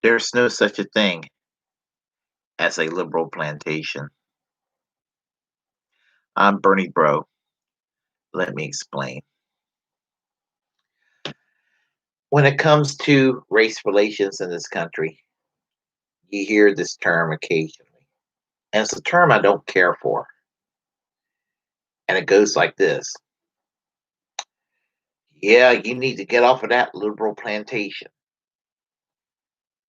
There's no such a thing as a liberal plantation. I'm Bernie Bro. Let me explain. When it comes to race relations in this country, you hear this term occasionally. And it's a term I don't care for. And it goes like this. Yeah, you need to get off of that liberal plantation.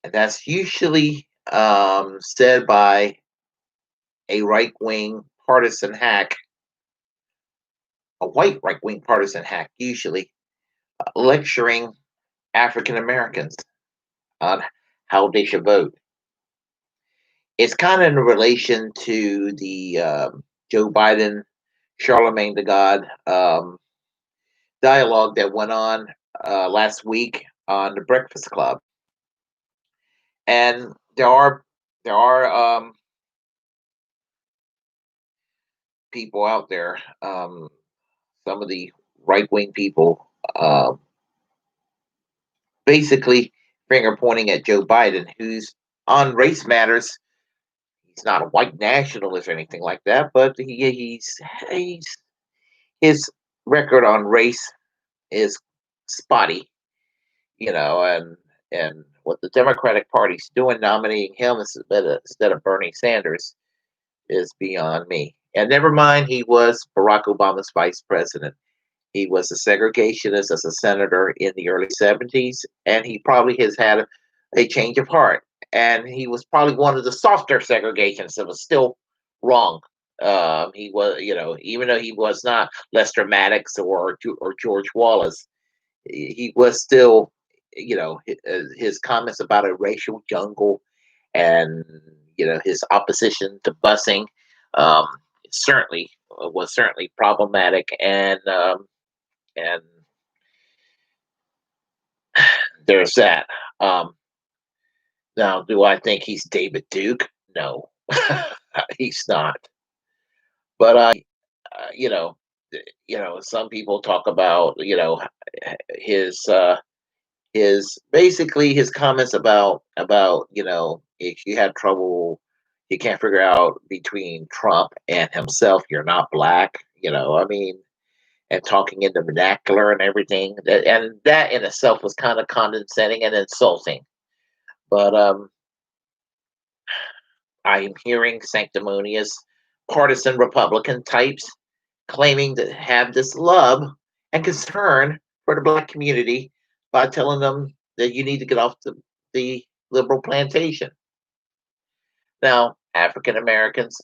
And that's usually said by a right wing partisan hack, a white right wing partisan hack, usually lecturing African Americans on how they should vote. It's kind of in relation to the Joe Biden, Charlemagne the God dialogue that went on last week on the Breakfast Club, and there are people out there, some of the right wing people, basically finger pointing at Joe Biden, who's on race matters. He's not a white nationalist or anything like that, but he's his record on race is spotty, and what the Democratic Party's doing, nominating him instead of Bernie Sanders, is beyond me. And never mind, he was Barack Obama's vice president. He was a segregationist as a senator in the early 70s, and he probably has had a change of heart. And he was probably one of the softer segregationists that was still wrong. He was, even though he was not Lester Maddox or George Wallace, he was still, his comments about a racial jungle and his opposition to busing, um, certainly was certainly problematic, and there's that. Um, Now, do I think he's David Duke? No, he's not. But you know, some people talk about his basically his comments about if you had trouble, you can't figure out between Trump and himself, you're not black. I mean, and talking in the vernacular and everything, and that in itself was kind of condescending and insulting. But I am hearing sanctimonious partisan Republican types claiming to have this love and concern for the black community by telling them that you need to get off the liberal plantation. Now, African Americans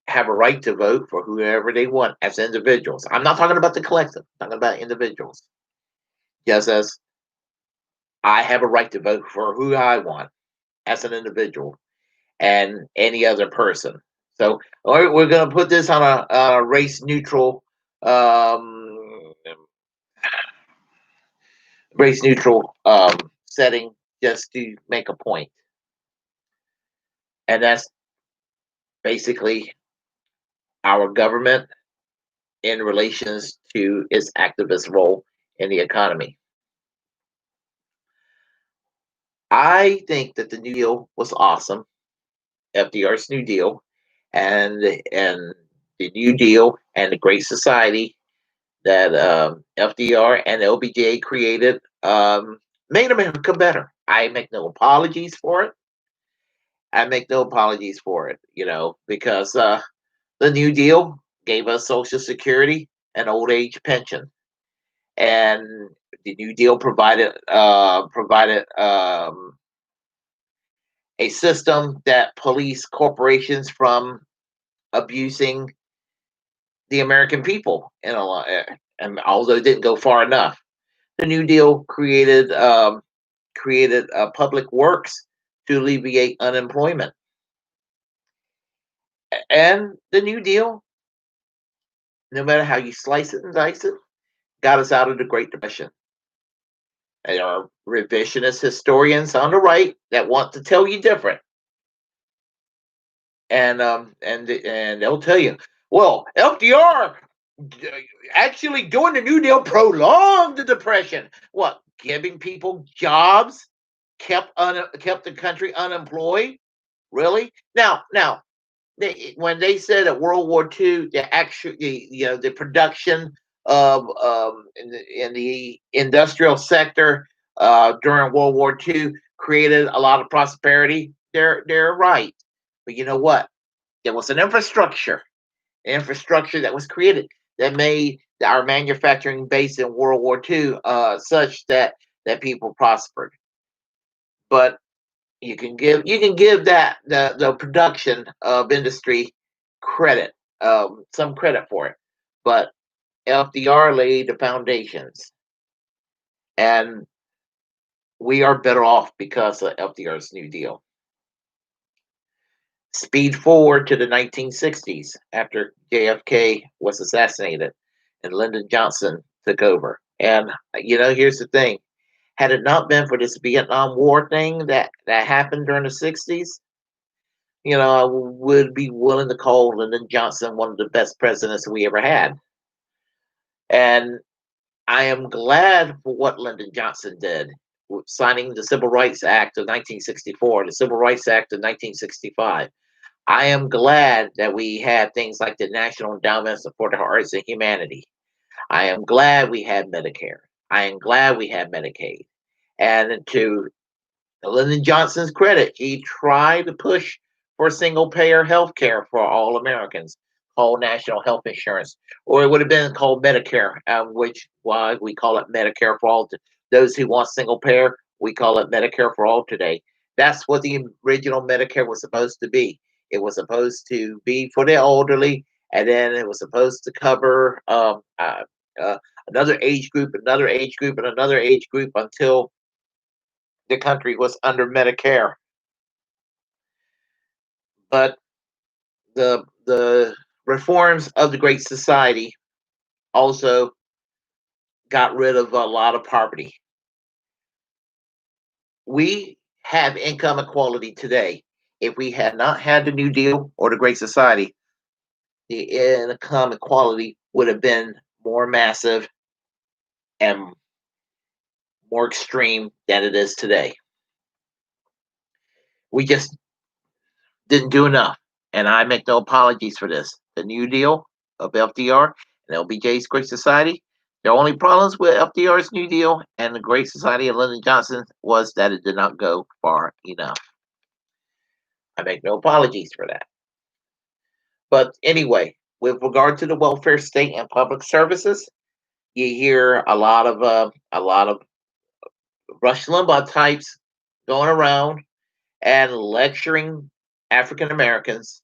have a right to vote for whoever they want as individuals. I'm not talking about the collective, I'm talking about individuals. Just as I have a right to vote for who I want as an individual and any other person. So all right, we're going to put this on a race neutral, setting, just to make a point, and that's basically our government in relations to its activist role in the economy. I think that the New Deal was awesome, FDR's New Deal, and the New Deal and the Great Society that FDR and LBJ created made America better. I make no apologies for it. Because the New Deal gave us Social Security and old age pension, and the New Deal provided a system that policed corporations from abusing the American people in a lot, and although it didn't go far enough. The New Deal created public works to alleviate unemployment, and the New Deal, no matter how you slice it and dice it, got us out of the Great Depression. There are revisionist historians on the right that want to tell you different, and they'll tell you, well, FDR actually doing the New Deal prolonged the Depression. What, giving people jobs kept the country unemployed. Really? Now, when they said at World War II, the production of in the industrial sector during World War II created a lot of prosperity. They're right, but you know what? There was an infrastructure that was created that made our manufacturing base in World War II such that people prospered. But you can give that the production of industry credit, some credit for it, but FDR laid the foundations, and we are better off because of FDR's New Deal. Speed forward to the 1960s after JFK was assassinated and Lyndon Johnson took over. And here's the thing: had it not been for this Vietnam War thing that happened during the 60s, I would be willing to call Lyndon Johnson one of the best presidents we ever had. And I am glad for what Lyndon Johnson did, signing the Civil Rights Act of 1964, the Civil Rights Act of 1965. I am glad that we had things like the National Endowments for the Arts and Humanity. I am glad we had Medicare. I am glad we had Medicaid. And to Lyndon Johnson's credit, he tried to push for single payer health care for all Americans, called national health insurance, or it would have been called Medicare, which why we call it Medicare for all. Those who want single payer, we call it Medicare for all today. That's what the original Medicare was supposed to be. It was supposed to be for the elderly, and then it was supposed to cover uh, another age group, another age group, and another age group until the country was under Medicare. But the reforms of the Great Society also got rid of a lot of poverty. We have income equality today. If we had not had the New Deal or the Great Society, the income equality would have been more massive and more extreme than it is today. We just didn't do enough. And I make no apologies for this. The New Deal of FDR and LBJ's Great Society, the only problems with FDR's New Deal and the Great Society of Lyndon Johnson was that it did not go far enough. I make no apologies for that. But anyway, with regard to the welfare state and public services, you hear a lot of Rush Limbaugh types going around and lecturing African Americans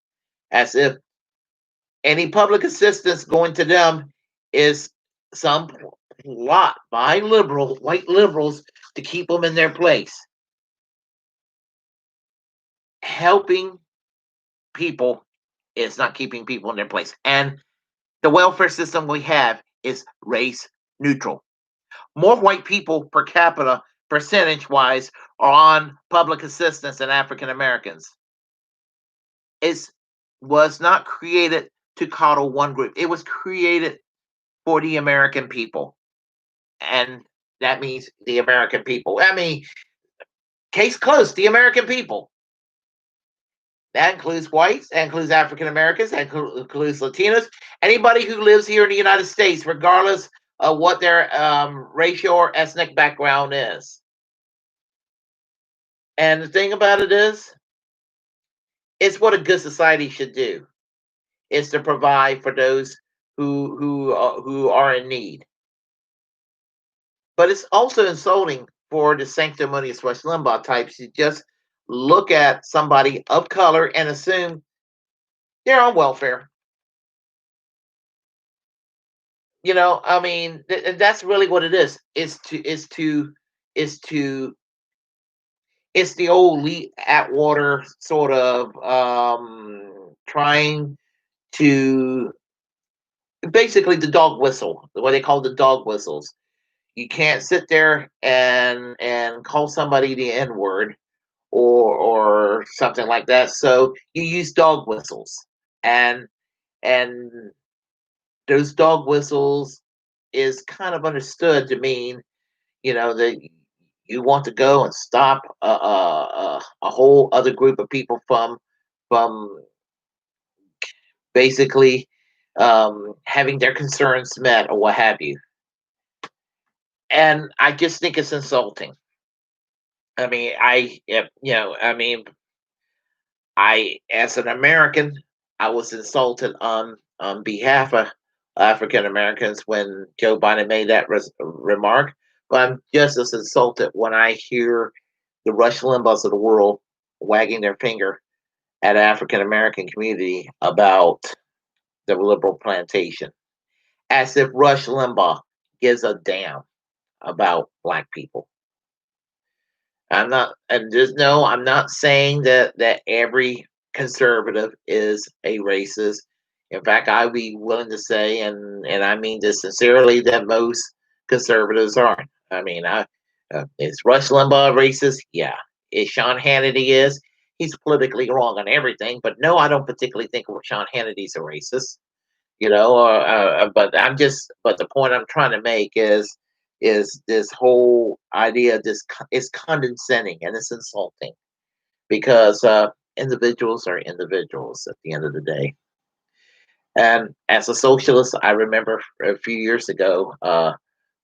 as if any public assistance going to them is some plot by white liberals to keep them in their place. Helping people is not keeping people in their place. And the welfare system we have is race neutral. More white people per capita, percentage wise, are on public assistance than African Americans. It was not created to coddle one group, it was created for the American people. And that means the American people. I mean, case closed, the American people. That includes whites, that includes African Americans, that includes Latinos, anybody who lives here in the United States, regardless of what their racial or ethnic background is. And the thing about it is, it's what a good society should do: is to provide for those who are in need. But it's also insulting for the sanctimonious Rush Limbaugh types to just look at somebody of color and assume they're on welfare. I mean, that's really what it is. It's it's the old Lee Atwater sort of trying to basically the dog whistle, what they call the dog whistles. You can't sit there and call somebody the N word or something like that. So you use dog whistles, and and those dog whistles is kind of understood to mean that you want to go and stop a whole other group of people from basically having their concerns met or what have you. And I just think it's insulting. I mean, I mean, as an American, I was insulted on behalf of African Americans when Joe Biden made that remark. But I'm just as insulted when I hear the Rush Limbaughs of the world wagging their finger at African American community about the liberal plantation, as if Rush Limbaugh gives a damn about black people. I'm not, and just no, I'm not saying that every conservative is a racist. In fact, I'd be willing to say, and I mean this sincerely, that most conservatives aren't. I mean, is Rush Limbaugh racist? Yeah. Is Sean Hannity is? He's politically wrong on everything, but no, I don't particularly think Sean Hannity's a racist. But but the point I'm trying to make is this whole idea this is condescending and it's insulting because individuals are individuals at the end of the day. And as a socialist, I remember a few years ago,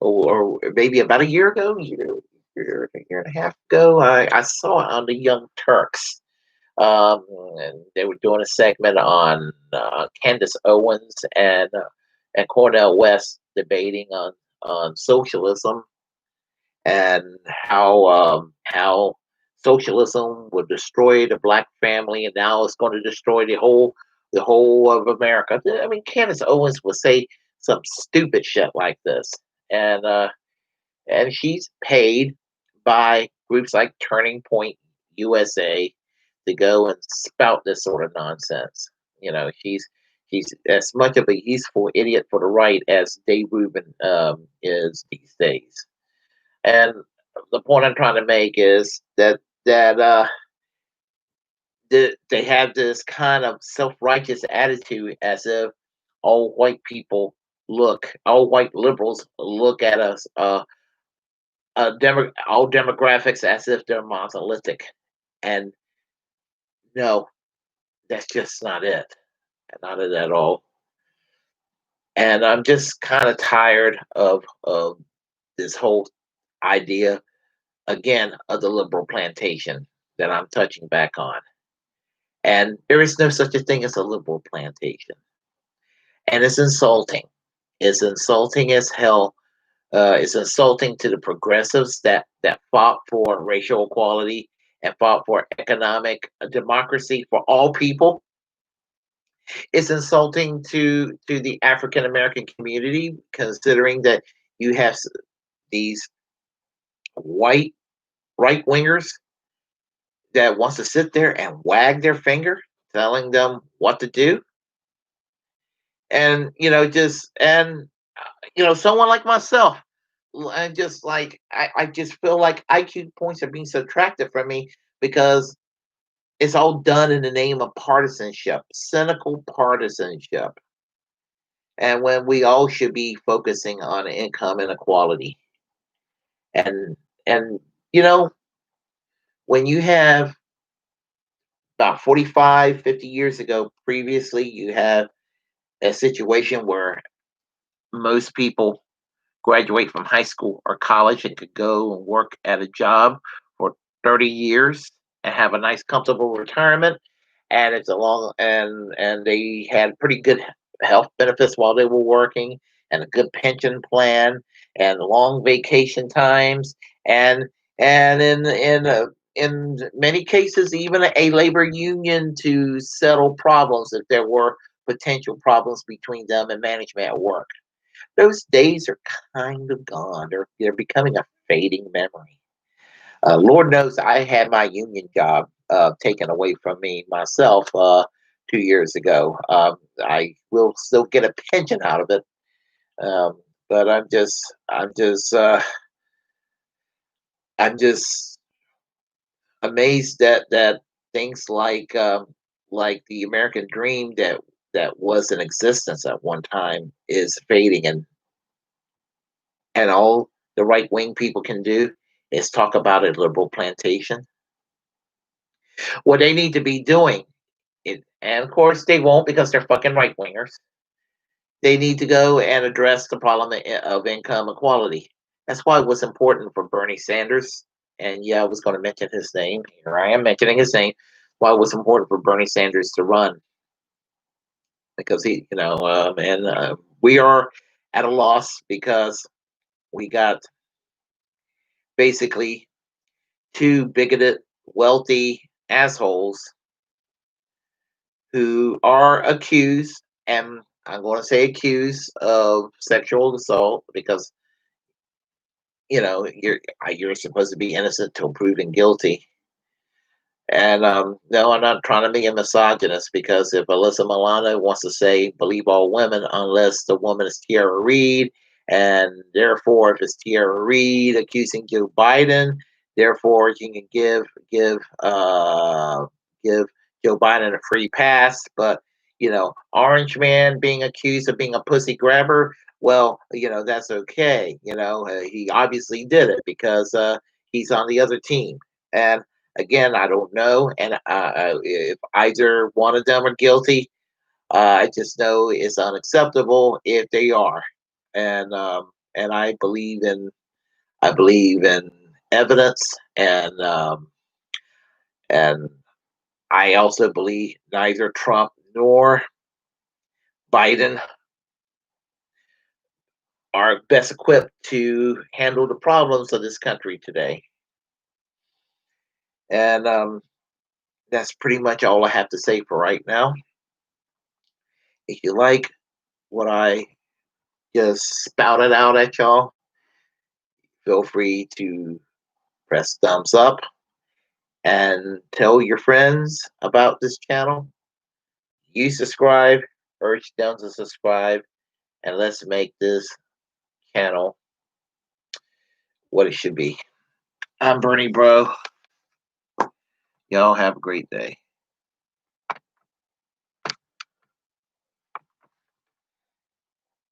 or maybe about a year ago, year and a half ago, I saw it on the Young Turks. And they were doing a segment on Candace Owens and Cornel West debating on socialism and how socialism would destroy the black family, and now it's going to destroy the whole of America. I mean, Candace Owens would say some stupid shit like this, and uh, and she's paid by groups like Turning Point USA to go and spout this sort of nonsense. She's as much of a useful idiot for the right as Dave Rubin is these days. And the point I'm trying to make is that they have this kind of self-righteous attitude as if all white liberals look at us, all demographics as if they're monolithic. And no, that's just not it. Not it at all. And I'm just kind of tired of this whole idea again of the liberal plantation that I'm touching back on. And there is no such a thing as a liberal plantation. And it's insulting. It's insulting as hell. It's insulting to the progressives that fought for racial equality and fought for economic democracy for all people. It's insulting to the African American community, considering that you have these white right wingers that wants to sit there and wag their finger, telling them what to do, and someone like myself, and just like I just feel like IQ points are being subtracted from me because it's all done in the name of partisanship, cynical partisanship. And when we all should be focusing on income inequality. And you know, when you have about 45, 50 years ago, previously, you have a situation where most people graduate from high school or college and could go and work at a job for 30 years and have a nice, comfortable retirement. And it's a long and they had pretty good health benefits while they were working, and a good pension plan, and long vacation times, and in many cases even a labor union to settle problems if there were potential problems between them and management at work. Those days are kind of gone. They're becoming a fading memory. Lord knows I had my union job taken away from me myself 2 years ago. I will still get a pension out of it, but I'm just amazed that things like the American dream that was in existence at one time is fading, and all the right wing people can do is talk about a liberal plantation. What they need to be doing, and of course they won't because they're fucking right wingers. They need to go and address the problem of income equality. That's why it was important for Bernie Sanders. And yeah, I was going to mention his name. Here I am mentioning his name. Why it was important for Bernie Sanders to run because we are at a loss because we got basically two bigoted, wealthy assholes who are accused, and I'm going to say accused of sexual assault because you're supposed to be innocent till proven guilty. And no, I'm not trying to be a misogynist because if Alyssa Milano wants to say believe all women unless the woman is Tierra Reed, and therefore if it's Tierra Reed accusing Joe Biden, therefore you can give Joe Biden a free pass. But Orange Man being accused of being a pussy grabber, well, that's okay. He obviously did it because he's on the other team. And again, I don't know, and if either one of them are guilty, I just know it's unacceptable if they are, and I believe in evidence, and I also believe neither Trump nor Biden are best equipped to handle the problems of this country today, and that's pretty much all I have to say for right now. If you like what I just spouted out at y'all, feel free to press thumbs up and tell your friends about this channel. You subscribe, urge them to subscribe, and let's make this channel what it should be. I'm Bernie Bro. Y'all have a great day.